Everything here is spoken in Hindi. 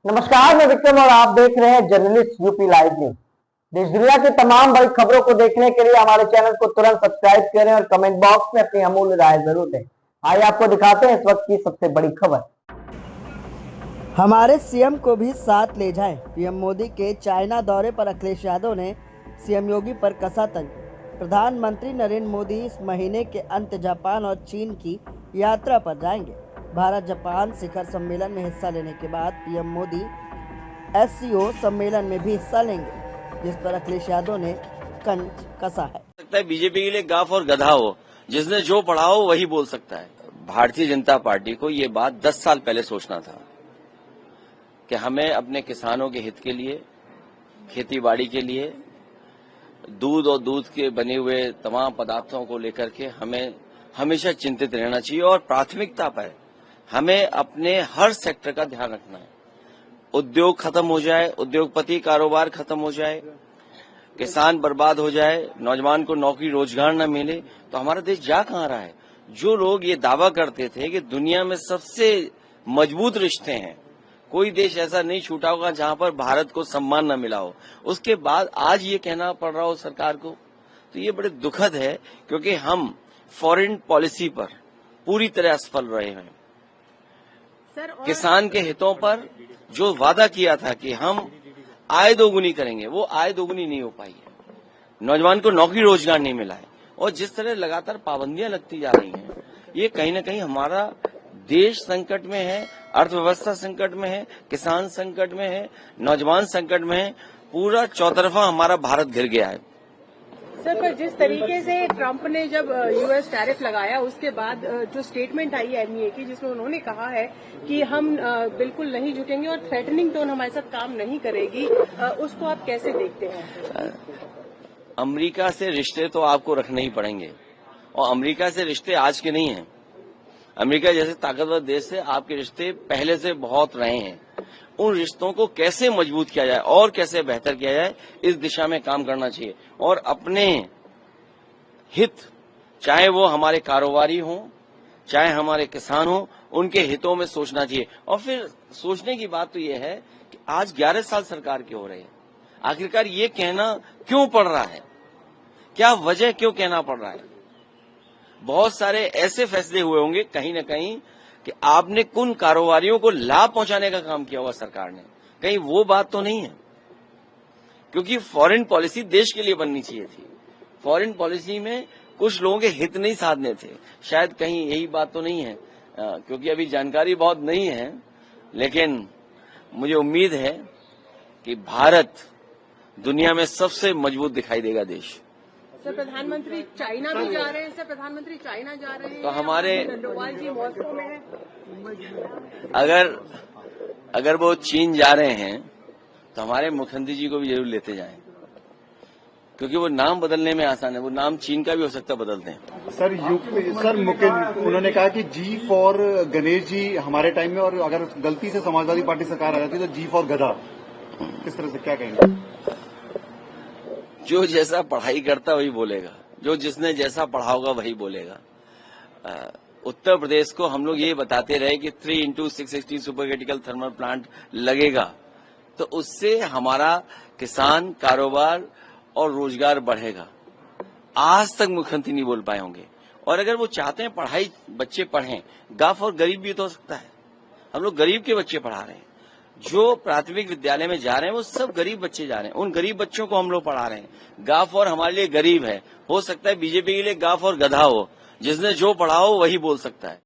नमस्कार, मैं विक्रम और आप देख रहे हैं जर्नलिस्ट यूपी लाइव न्यूज। देश दुनिया की तमाम बड़ी खबरों को देखने के लिए हमारे चैनल को तुरंत सब्सक्राइब करें और कमेंट बॉक्स में अपनी अमूल्य राय जरूर दें। आइए आपको दिखाते हैं इस वक्त की सबसे बड़ी खबर। हमारे सीएम को भी साथ ले जाएं। पीएम मोदी के चाइना दौरे पर अखिलेश यादव ने सीएम योगी पर कसा तंज। प्रधानमंत्री नरेंद्र मोदी इस महीने के अंत जापान और चीन की यात्रा पर जाएंगे। भारत जापान शिखर सम्मेलन में हिस्सा लेने के बाद पीएम मोदी एससीओ सम्मेलन में भी हिस्सा लेंगे, जिस पर अखिलेश यादव ने तंज कसा है। सकता है बीजेपी के लिए गाफ और गधा हो, जिसने जो पढ़ा हो वही बोल सकता है। भारतीय जनता पार्टी को ये बात 10 साल पहले सोचना था कि हमें अपने किसानों के हित के लिए, खेतीबाड़ी के लिए, दूध और दूध के बने हुए तमाम पदार्थों को लेकर के हमें हमेशा चिंतित रहना चाहिए और प्राथमिकता पर हमें अपने हर सेक्टर का ध्यान रखना है। उद्योग खत्म हो जाए, उद्योगपति कारोबार खत्म हो जाए, किसान बर्बाद हो जाए, नौजवान को नौकरी रोजगार न मिले तो हमारा देश जा कहां रहा है। जो लोग ये दावा करते थे कि दुनिया में सबसे मजबूत रिश्ते हैं, कोई देश ऐसा नहीं छूटा होगा जहां पर भारत को सम्मान न मिला हो, उसके बाद आज ये कहना पड़ रहा हो सरकार को, तो ये बड़े दुखद है, क्योंकि हम फॉरेन पॉलिसी पर पूरी तरह असफल रहे हैं। किसान के हितों पर जो वादा किया था कि हम आय दोगुनी करेंगे, वो आय दोगुनी नहीं हो पाई है। नौजवान को नौकरी रोजगार नहीं मिला है और जिस तरह लगातार पाबंदियां लगती जा रही हैं, ये कहीं न कहीं हमारा देश संकट में है, अर्थव्यवस्था संकट में है, किसान संकट में है, नौजवान संकट में है, पूरा चौतरफा हमारा भारत घिर गया है। सर, पर जिस तरीके से ट्रंप ने जब यूएस टैरिफ लगाया, उसके बाद जो स्टेटमेंट आई है एमईए की, जिसमें उन्होंने कहा है कि हम बिल्कुल नहीं झुकेंगे और थ्रेटनिंग टोन हमारे साथ काम नहीं करेगी, उसको आप कैसे देखते हैं? अमेरिका से रिश्ते तो आपको रखने ही पड़ेंगे और अमेरिका से रिश्ते आज के नहीं हैं। अमेरिका जैसे ताकतवर देश से आपके रिश्ते पहले से बहुत रहे हैं। उन रिश्तों को कैसे मजबूत किया जाए और कैसे बेहतर किया जाए, इस दिशा में काम करना चाहिए और अपने हित, चाहे वो हमारे कारोबारी हों, चाहे हमारे किसान हों, उनके हितों में सोचना चाहिए। और फिर सोचने की बात तो ये है कि आज 11 साल सरकार के हो रहे हैं, आखिरकार ये कहना क्यों पड़ रहा है, क्या वजह क्यों कहना पड़ रहा है? बहुत सारे ऐसे फैसले हुए होंगे कहीं न कहीं कि आपने कुन कारोबारियों को लाभ पहुंचाने का काम किया होगा सरकार ने, कहीं वो बात तो नहीं है? क्योंकि फॉरेन पॉलिसी देश के लिए बननी चाहिए थी। फॉरेन पॉलिसी में कुछ लोगों के हित नहीं साधने थे, शायद कहीं यही बात तो नहीं है, क्योंकि अभी जानकारी बहुत नहीं है, लेकिन मुझे उम्मीद है कि भारत दुनिया में सबसे मजबूत दिखाई देगा देश। सर, प्रधानमंत्री चाइना भी जा रहे हैं। सर, प्रधानमंत्री चाइना जा रहे हैं तो हमारे डोवाल जी मॉस्को में हैं। अगर वो चीन जा रहे हैं तो हमारे मुख्यमंत्री जी को भी जरूर लेते जाएं, क्योंकि वो नाम बदलने में आसान है। वो नाम चीन का भी हो सकता है, बदल दें। सर उन्होंने कहा कि जी फॉर गणेश जी हमारे टाइम में, और अगर गलती से समाजवादी पार्टी सरकार आ जाती तो जी फॉर गधा, किस तरह से क्या कहेंगे? जो जैसा पढ़ाई करता वही बोलेगा, जो जिसने जैसा पढ़ा होगा वही बोलेगा। उत्तर प्रदेश को हम लोग ये बताते रहे कि 3x660 super critical thermal plant लगेगा, तो उससे हमारा किसान, कारोबार और रोजगार बढ़ेगा। आज तक मुख्यमंत्री नहीं बोल पाए होंगे। और अगर वो चाहते हैं पढ़ाई बच्चे पढ़ें, गाफ और गरीब भी तो हो सकता है। हम लोग गरीब के बच्चे पढ़ा रहे हैं, जो प्राथमिक विद्यालय में जा रहे हैं वो सब गरीब बच्चे जा रहे हैं, उन गरीब बच्चों को हम लोग पढ़ा रहे हैं। गाफ और हमारे लिए गरीब है, हो सकता है बीजेपी के लिए गाफ और गधा हो, जिसने जो पढ़ा हो वही बोल सकता है।